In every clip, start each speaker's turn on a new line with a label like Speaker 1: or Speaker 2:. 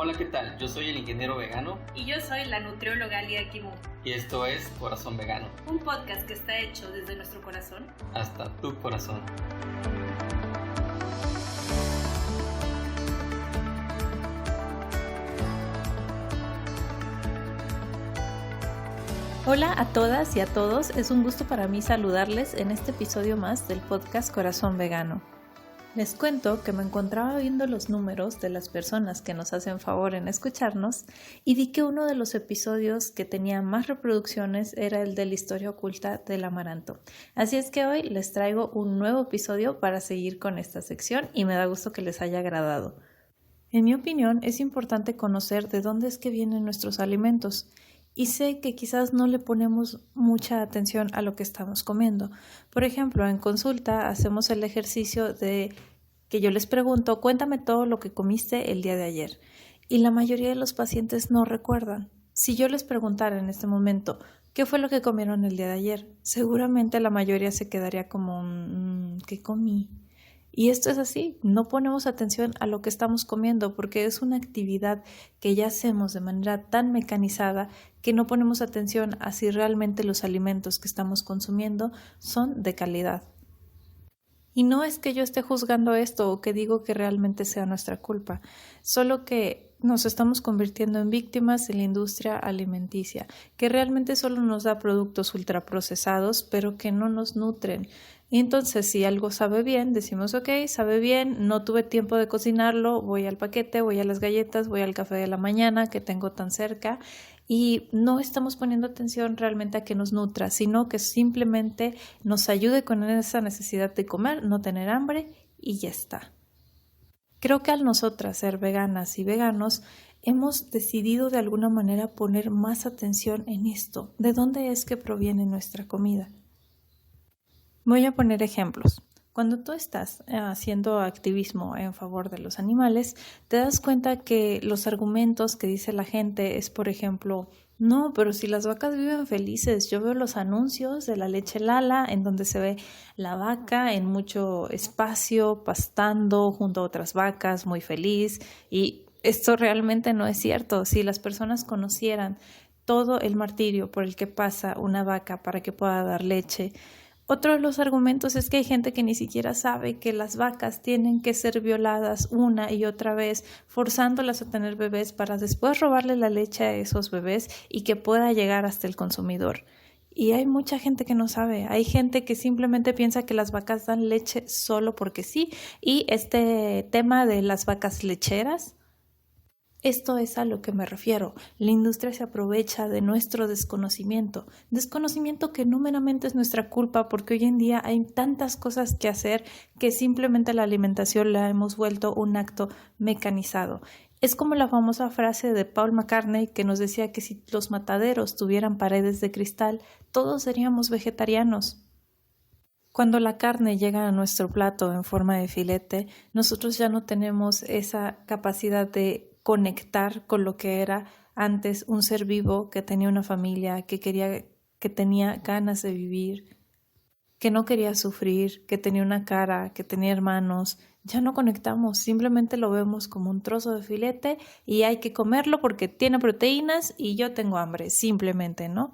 Speaker 1: Hola, ¿qué tal? Yo soy el ingeniero vegano
Speaker 2: Y yo soy la nutrióloga Lía Kimu.
Speaker 1: y esto es Corazón Vegano,
Speaker 2: Un podcast que está hecho desde nuestro corazón.
Speaker 1: hasta tu corazón.
Speaker 3: Hola a todas y a todos, es un gusto para mí saludarles en este episodio más del podcast Corazón Vegano. Les cuento que me encontraba viendo los números de las personas que nos hacen favor en escucharnos y vi que uno de los episodios que tenía más reproducciones era el de la historia oculta del amaranto. Así es que hoy les traigo un nuevo episodio para seguir con esta sección y me da gusto que les haya agradado. En mi opinión, es importante conocer de dónde es que vienen nuestros alimentos. Y sé que quizás no le ponemos mucha atención a lo que estamos comiendo. Por ejemplo, en consulta hacemos el ejercicio de que yo les pregunto, cuéntame todo lo que comiste el día de ayer. Y la mayoría de los pacientes no recuerdan. Si yo les preguntara en este momento, ¿qué fue lo que comieron el día de ayer? Seguramente la mayoría se quedaría como, ¿qué comí? Y esto es así, no ponemos atención a lo que estamos comiendo porque es una actividad que ya hacemos de manera tan mecanizada que no ponemos atención a si realmente los alimentos que estamos consumiendo son de calidad. Y no es que yo esté juzgando esto o que digo que realmente sea nuestra culpa, solo que nos estamos convirtiendo en víctimas de la industria alimenticia, que realmente solo nos da productos ultraprocesados, pero que no nos nutren. Y entonces, si algo sabe bien, decimos, ok, sabe bien, no tuve tiempo de cocinarlo, voy al paquete, voy a las galletas, voy al café de la mañana que tengo tan cerca y no estamos poniendo atención realmente a que nos nutra, sino que simplemente nos ayude con esa necesidad de comer, no tener hambre y ya está. Creo que al nosotras ser veganas y veganos, hemos decidido de alguna manera poner más atención en esto, de dónde es que proviene nuestra comida. Voy a poner ejemplos. Cuando tú estás haciendo activismo en favor de los animales, te das cuenta que los argumentos que dice la gente es, por ejemplo, no, pero si las vacas viven felices, yo veo los anuncios de la leche Lala en donde se ve la vaca en mucho espacio, pastando junto a otras vacas, muy feliz, y esto realmente no es cierto. Si las personas conocieran todo el martirio por el que pasa una vaca para que pueda dar leche. Otro de los argumentos es que hay gente que ni siquiera sabe que las vacas tienen que ser violadas una y otra vez, forzándolas a tener bebés para después robarle la leche a esos bebés y que pueda llegar hasta el consumidor. Y hay mucha gente que no sabe, hay gente que simplemente piensa que las vacas dan leche solo porque sí. Y este tema de las vacas lecheras, esto es a lo que me refiero. La industria se aprovecha de nuestro desconocimiento que no meramente es nuestra culpa porque hoy en día hay tantas cosas que hacer que simplemente la alimentación la hemos vuelto un acto mecanizado. Es como la famosa frase de Paul McCartney que nos decía que si los mataderos tuvieran paredes de cristal, todos seríamos vegetarianos. Cuando la carne llega a nuestro plato en forma de filete, nosotros ya no tenemos esa capacidad de conectar con lo que era antes un ser vivo que tenía una familia, que tenía ganas de vivir, que no quería sufrir, que tenía una cara, que tenía hermanos. Ya no conectamos, simplemente lo vemos como un trozo de filete y hay que comerlo porque tiene proteínas y yo tengo hambre, simplemente, ¿no?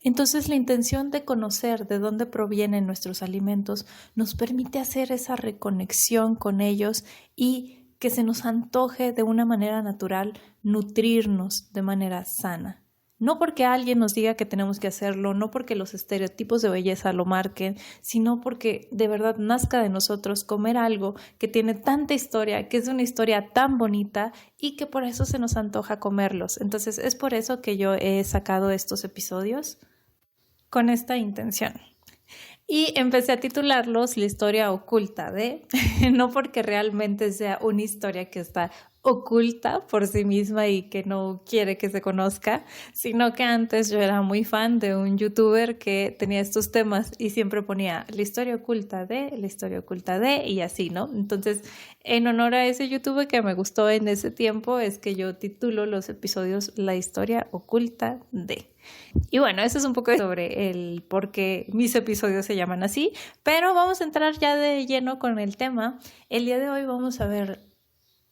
Speaker 3: Entonces la intención de conocer de dónde provienen nuestros alimentos nos permite hacer esa reconexión con ellos y que se nos antoje de una manera natural nutrirnos de manera sana. No porque alguien nos diga que tenemos que hacerlo, no porque los estereotipos de belleza lo marquen, sino porque de verdad nazca de nosotros comer algo que tiene tanta historia, que es una historia tan bonita y que por eso se nos antoja comerlos. Entonces es por eso que yo he sacado estos episodios con esta intención. Y empecé a titularlos La historia oculta de, no porque realmente sea una historia que está oculta por sí misma y que no quiere que se conozca, sino que antes yo era muy fan de un youtuber que tenía estos temas y siempre ponía la historia oculta de y así, ¿no? Entonces, en honor a ese youtuber que me gustó en ese tiempo, es que yo titulo los episodios La historia oculta de. Y bueno, eso es un poco sobre el por qué mis episodios se llaman así, pero vamos a entrar ya de lleno con el tema. El día de hoy vamos a ver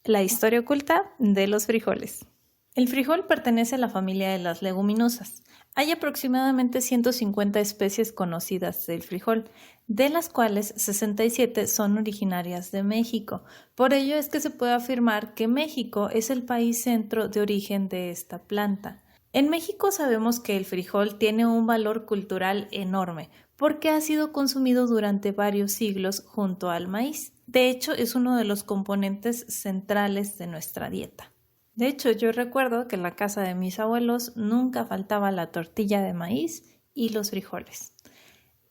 Speaker 3: La historia oculta de los frijoles. El frijol pertenece a la familia de las leguminosas. Hay aproximadamente 150 especies conocidas del frijol, de las cuales 67 son originarias de México. Por ello es que se puede afirmar que México es el país centro de origen de esta planta. En México sabemos que el frijol tiene un valor cultural enorme, porque ha sido consumido durante varios siglos junto al maíz. De hecho, es uno de los componentes centrales de nuestra dieta. De hecho, yo recuerdo que en la casa de mis abuelos nunca faltaba la tortilla de maíz y los frijoles.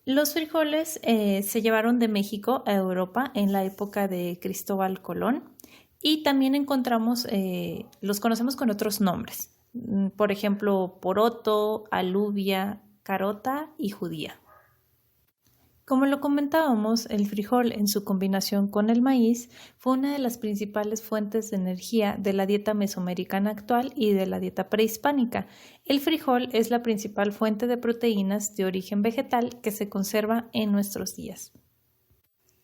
Speaker 3: Los frijoles se llevaron de México a Europa en la época de Cristóbal Colón y también los conocemos con otros nombres. Por ejemplo, poroto, alubia, carota y judía. Como lo comentábamos, el frijol en su combinación con el maíz fue una de las principales fuentes de energía de la dieta mesoamericana actual y de la dieta prehispánica. El frijol es la principal fuente de proteínas de origen vegetal que se conserva en nuestros días.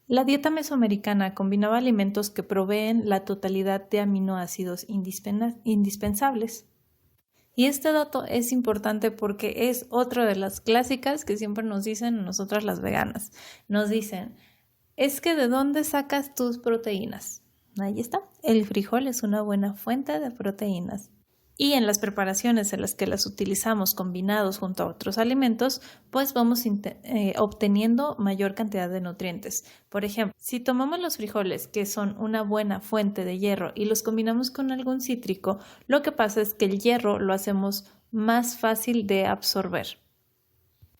Speaker 3: La dieta mesoamericana combinaba alimentos que proveen la totalidad de aminoácidos indispensables. Y este dato es importante porque es otra de las clásicas que siempre nos dicen nosotras las veganas. Nos dicen, es que ¿de dónde sacas tus proteínas? Ahí está, el frijol es una buena fuente de proteínas. Y en las preparaciones en las que las utilizamos combinados junto a otros alimentos, pues vamos obteniendo mayor cantidad de nutrientes. Por ejemplo, si tomamos los frijoles, que son una buena fuente de hierro, y los combinamos con algún cítrico, lo que pasa es que el hierro lo hacemos más fácil de absorber.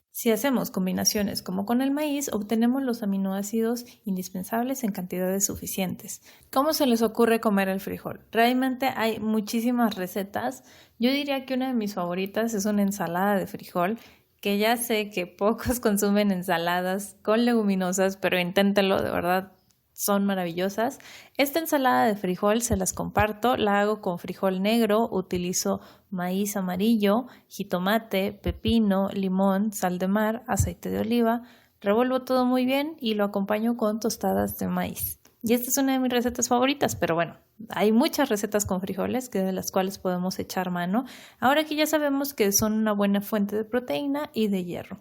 Speaker 3: Si hacemos combinaciones como con el maíz, obtenemos los aminoácidos indispensables en cantidades suficientes. ¿Cómo se les ocurre comer el frijol? Realmente hay muchísimas recetas. Yo diría que una de mis favoritas es una ensalada de frijol, que ya sé que pocos consumen ensaladas con leguminosas, pero inténtenlo, de verdad. Son maravillosas. Esta ensalada de frijol se las comparto, la hago con frijol negro, utilizo maíz amarillo, jitomate, pepino, limón, sal de mar, aceite de oliva, revuelvo todo muy bien y lo acompaño con tostadas de maíz. Y esta es una de mis recetas favoritas, pero bueno, hay muchas recetas con frijoles de las cuales podemos echar mano, ahora que ya sabemos que son una buena fuente de proteína y de hierro.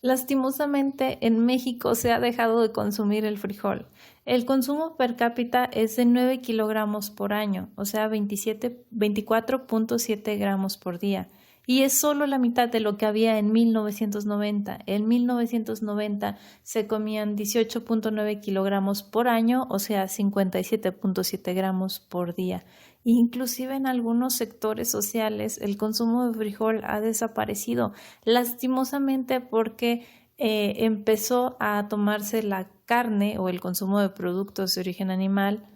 Speaker 3: Lastimosamente, en México se ha dejado de consumir el frijol. El consumo per cápita es de 9 kilogramos por año, o sea, 24.7 gramos por día. Y es solo la mitad de lo que había en 1990. En 1990 se comían 18.9 kilogramos por año, o sea, 57.7 gramos por día. Inclusive en algunos sectores sociales el consumo de frijol ha desaparecido, lastimosamente porque empezó a tomarse la carne o el consumo de productos de origen animal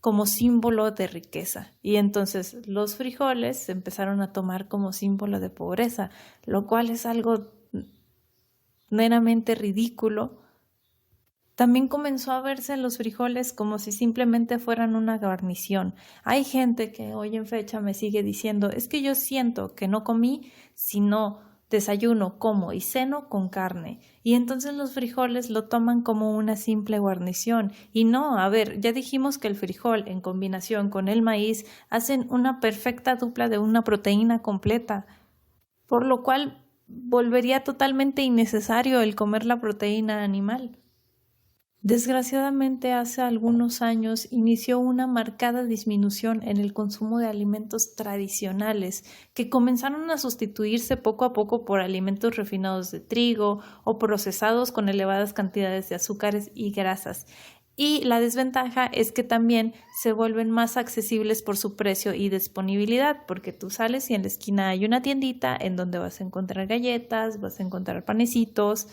Speaker 3: como símbolo de riqueza. Y entonces los frijoles se empezaron a tomar como símbolo de pobreza, lo cual es algo meramente ridículo. También comenzó a verse los frijoles como si simplemente fueran una guarnición. Hay gente que hoy en fecha me sigue diciendo, es que yo siento que no comí, sino desayuno, como y ceno con carne. Y entonces los frijoles lo toman como una simple guarnición. Y no, a ver, ya dijimos que el frijol en combinación con el maíz hacen una perfecta dupla de una proteína completa, por lo cual volvería totalmente innecesario el comer la proteína animal. Desgraciadamente, hace algunos años inició una marcada disminución en el consumo de alimentos tradicionales que comenzaron a sustituirse poco a poco por alimentos refinados de trigo o procesados con elevadas cantidades de azúcares y grasas. Y la desventaja es que también se vuelven más accesibles por su precio y disponibilidad, porque tú sales y en la esquina hay una tiendita en donde vas a encontrar galletas, vas a encontrar panecitos.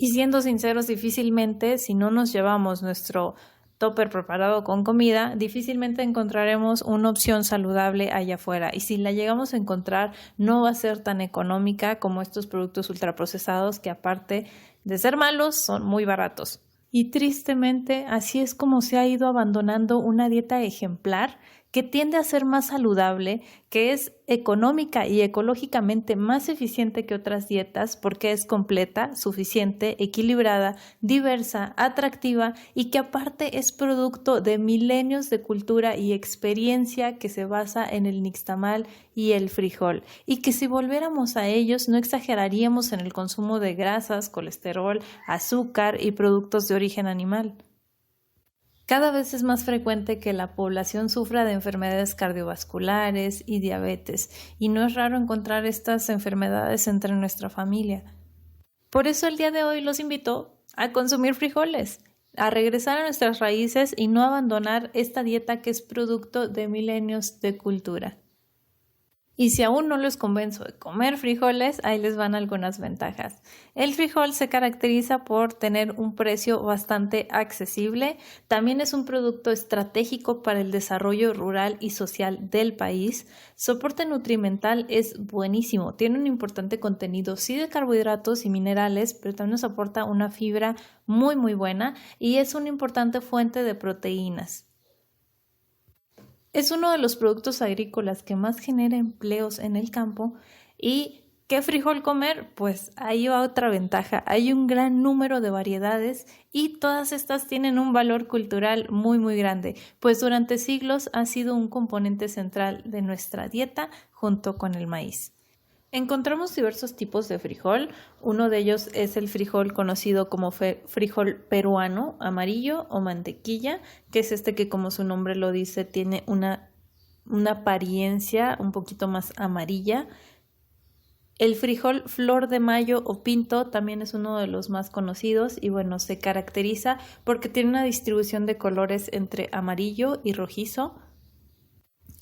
Speaker 3: Y siendo sinceros, difícilmente, si no nos llevamos nuestro tupper preparado con comida, difícilmente encontraremos una opción saludable allá afuera. Y si la llegamos a encontrar, no va a ser tan económica como estos productos ultraprocesados que, aparte de ser malos, son muy baratos. Y tristemente, así es como se ha ido abandonando una dieta ejemplar que tiende a ser más saludable, que es económica y ecológicamente más eficiente que otras dietas porque es completa, suficiente, equilibrada, diversa, atractiva y que aparte es producto de milenios de cultura y experiencia que se basa en el nixtamal y el frijol, y que si volviéramos a ellos no exageraríamos en el consumo de grasas, colesterol, azúcar y productos de origen animal. Cada vez es más frecuente que la población sufra de enfermedades cardiovasculares y diabetes, y no es raro encontrar estas enfermedades entre nuestra familia. Por eso el día de hoy los invito a consumir frijoles, a regresar a nuestras raíces y no abandonar esta dieta que es producto de milenios de cultura. Y si aún no los convenzo de comer frijoles, ahí les van algunas ventajas. El frijol se caracteriza por tener un precio bastante accesible. También es un producto estratégico para el desarrollo rural y social del país. Soporte nutrimental es buenísimo. Tiene un importante contenido, sí, de carbohidratos y minerales, pero también nos aporta una fibra muy buena y es una importante fuente de proteínas. Es uno de los productos agrícolas que más genera empleos en el campo. ¿Y qué frijol comer? Pues ahí va otra ventaja. Hay un gran número de variedades y todas estas tienen un valor cultural muy grande, pues durante siglos ha sido un componente central de nuestra dieta junto con el maíz. Encontramos diversos tipos de frijol. Uno de ellos es el frijol conocido como frijol peruano, amarillo o mantequilla, que es este que, como su nombre lo dice, tiene una apariencia un poquito más amarilla. El frijol flor de mayo o pinto también es uno de los más conocidos y bueno, se caracteriza porque tiene una distribución de colores entre amarillo y rojizo.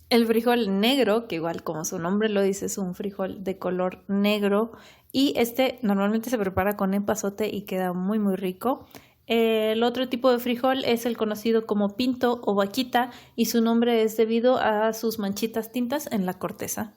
Speaker 3: El frijol negro, que igual como su nombre lo dice, es un frijol de color negro y este normalmente se prepara con epazote y queda muy rico. El otro tipo de frijol es el conocido como pinto o vaquita y su nombre es debido a sus manchitas tintas en la corteza.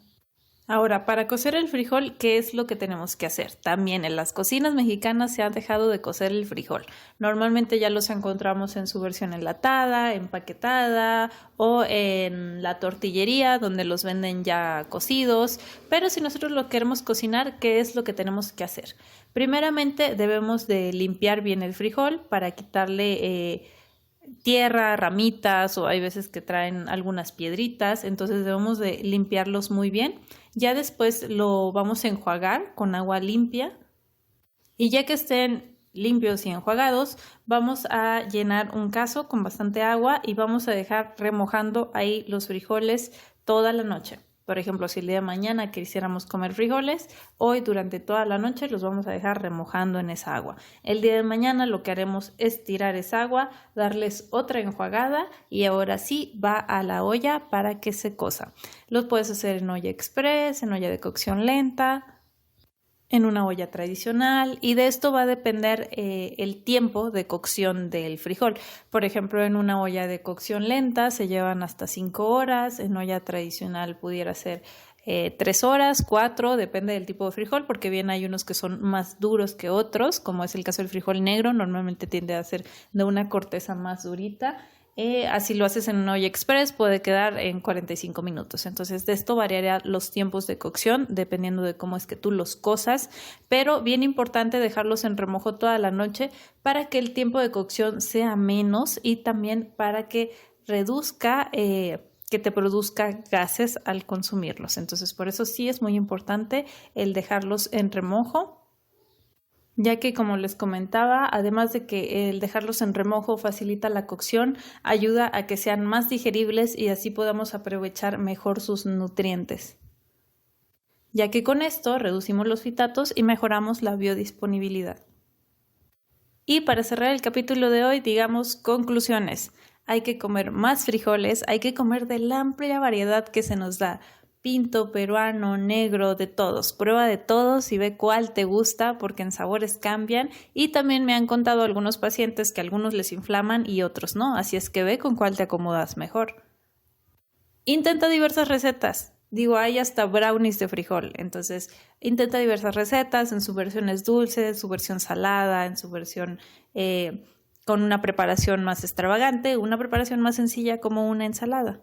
Speaker 3: Ahora, para cocer el frijol, ¿qué es lo que tenemos que hacer? También en las cocinas mexicanas se ha dejado de cocer el frijol. Normalmente ya los encontramos en su versión enlatada, empaquetada o en la tortillería donde los venden ya cocidos. Pero si nosotros lo queremos cocinar, ¿qué es lo que tenemos que hacer? Primeramente debemos de limpiar bien el frijol para quitarle tierra, ramitas o hay veces que traen algunas piedritas, entonces debemos de limpiarlos muy bien. Ya después lo vamos a enjuagar con agua limpia y ya que estén limpios y enjuagados, vamos a llenar un cazo con bastante agua y vamos a dejar remojando ahí los frijoles toda la noche. Por ejemplo, si el día de mañana quisiéramos comer frijoles, hoy durante toda la noche los vamos a dejar remojando en esa agua. El día de mañana lo que haremos es tirar esa agua, darles otra enjuagada y ahora sí va a la olla para que se cosa. Lo puedes hacer en olla express, en olla de cocción lenta, en una olla tradicional y de esto va a depender el tiempo de cocción del frijol. Por ejemplo, en una olla de cocción lenta se llevan hasta 5 horas, en olla tradicional pudiera ser 3 horas, 4, depende del tipo de frijol, porque bien hay unos que son más duros que otros, como es el caso del frijol negro, normalmente tiende a ser de una corteza más durita. Así lo haces en una olla express, puede quedar en 45 minutos. Entonces, de esto variará los tiempos de cocción dependiendo de cómo es que tú los cozas, pero bien importante dejarlos en remojo toda la noche para que el tiempo de cocción sea menos y también para que reduzca, que te produzca gases al consumirlos. Entonces, por eso sí es muy importante el dejarlos en remojo, ya que, como les comentaba, además de que el dejarlos en remojo facilita la cocción, ayuda a que sean más digeribles y así podamos aprovechar mejor sus nutrientes, ya que con esto reducimos los fitatos y mejoramos la biodisponibilidad. Y para cerrar el capítulo de hoy, digamos conclusiones. Hay que comer más frijoles, hay que comer de la amplia variedad que se nos da. Pinto, peruano, negro, de todos. Prueba de todos y ve cuál te gusta porque en sabores cambian y también me han contado algunos pacientes que algunos les inflaman y otros no, así es que ve con cuál te acomodas mejor. Intenta diversas recetas. Hay hasta brownies de frijol, entonces intenta diversas recetas en sus versiones dulces, su versión salada, en su versión con una preparación más extravagante, una preparación más sencilla como una ensalada.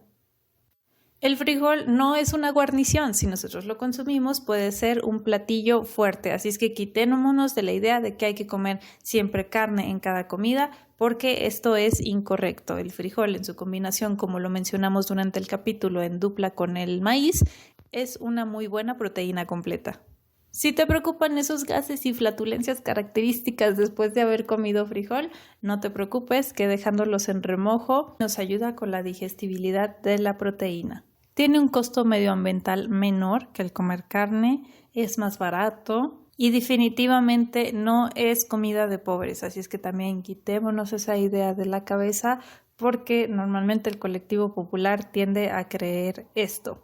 Speaker 3: El frijol no es una guarnición, si nosotros lo consumimos puede ser un platillo fuerte, así es que quitémonos de la idea de que hay que comer siempre carne en cada comida, porque esto es incorrecto. El frijol en su combinación, como lo mencionamos durante el capítulo, en dupla con el maíz, es una muy buena proteína completa. Si te preocupan esos gases y flatulencias características después de haber comido frijol, no te preocupes, que dejándolos en remojo nos ayuda con la digestibilidad de la proteína. Tiene un costo medioambiental menor que el comer carne, es más barato y definitivamente no es comida de pobres, así es que también quitémonos esa idea de la cabeza porque normalmente el colectivo popular tiende a creer esto.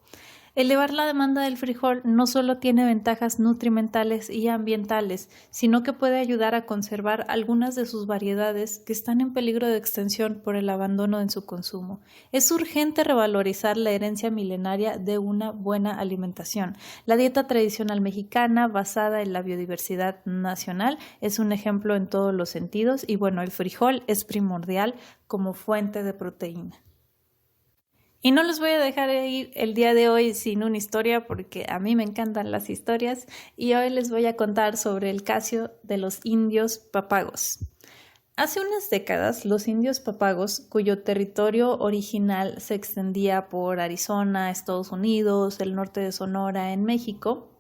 Speaker 3: Elevar la demanda del frijol no solo tiene ventajas nutrimentales y ambientales, sino que puede ayudar a conservar algunas de sus variedades que están en peligro de extinción por el abandono en su consumo. Es urgente revalorizar la herencia milenaria de una buena alimentación. La dieta tradicional mexicana, basada en la biodiversidad nacional, es un ejemplo en todos los sentidos y el frijol es primordial como fuente de proteína. Y no los voy a dejar ir el día de hoy sin una historia porque a mí me encantan las historias y hoy les voy a contar sobre el caso de los indios papagos. Hace unas décadas, los indios papagos, cuyo territorio original se extendía por Arizona, Estados Unidos, el norte de Sonora, en México,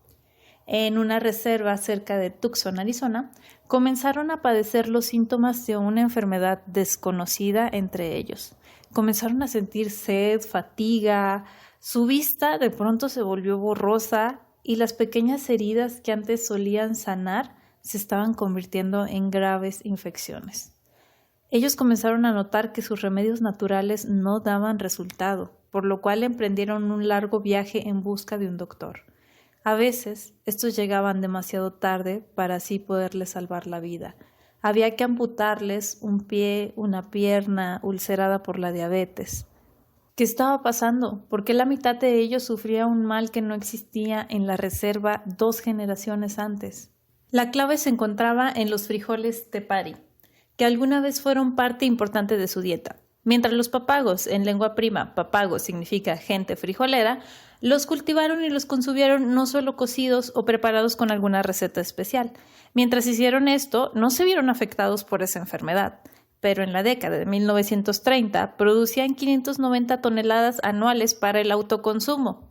Speaker 3: en una reserva cerca de Tucson, Arizona, comenzaron a padecer los síntomas de una enfermedad desconocida entre ellos. Comenzaron a sentir sed, fatiga, su vista de pronto se volvió borrosa y las pequeñas heridas que antes solían sanar se estaban convirtiendo en graves infecciones. Ellos comenzaron a notar que sus remedios naturales no daban resultado, por lo cual emprendieron un largo viaje en busca de un doctor. A veces, estos llegaban demasiado tarde para así poderles salvar la vida. Había que amputarles un pie, una pierna ulcerada por la diabetes. ¿Qué estaba pasando? ¿Por qué la mitad de ellos sufría un mal que no existía en la reserva 2 generaciones antes? La clave se encontraba en los frijoles tepari, que alguna vez fueron parte importante de su dieta. Mientras los papagos, en lengua prima, papago significa gente frijolera, los cultivaron y los consumieron no solo cocidos o preparados con alguna receta especial. Mientras hicieron esto, no se vieron afectados por esa enfermedad, pero en la década de 1930 producían 590 toneladas anuales para el autoconsumo.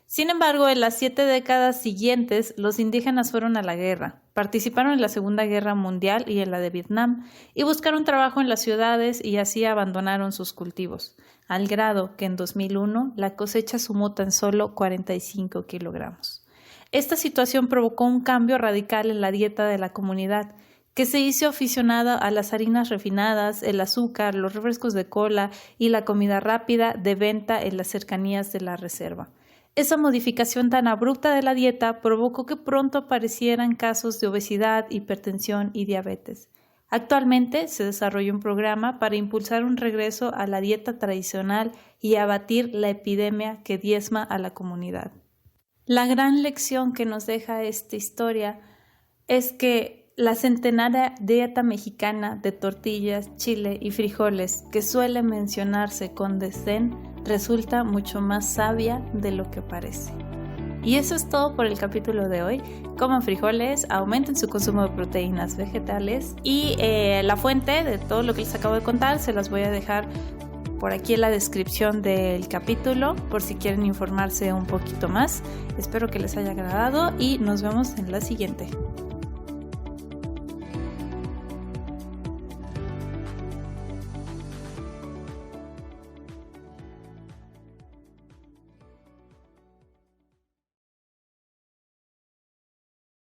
Speaker 3: Sin embargo, en las 7 décadas siguientes, los indígenas fueron a la guerra, participaron en la Segunda Guerra Mundial y en la de Vietnam, y buscaron trabajo en las ciudades y así abandonaron sus cultivos, al grado que en 2001 la cosecha sumó tan solo 45 kilogramos. Esta situación provocó un cambio radical en la dieta de la comunidad, que se hizo aficionada a las harinas refinadas, el azúcar, los refrescos de cola y la comida rápida de venta en las cercanías de la reserva. Esa modificación tan abrupta de la dieta provocó que pronto aparecieran casos de obesidad, hipertensión y diabetes. Actualmente se desarrolla un programa para impulsar un regreso a la dieta tradicional y abatir la epidemia que diezma a la comunidad. La gran lección que nos deja esta historia es que la centenaria dieta mexicana de tortillas, chile y frijoles, que suele mencionarse con desdén, resulta mucho más sabia de lo que parece. Y eso es todo por el capítulo de hoy. Coman frijoles, aumenten su consumo de proteínas vegetales y la fuente de todo lo que les acabo de contar se las voy a dejar por aquí en la descripción del capítulo por si quieren informarse un poquito más. Espero que les haya agradado y nos vemos en la siguiente.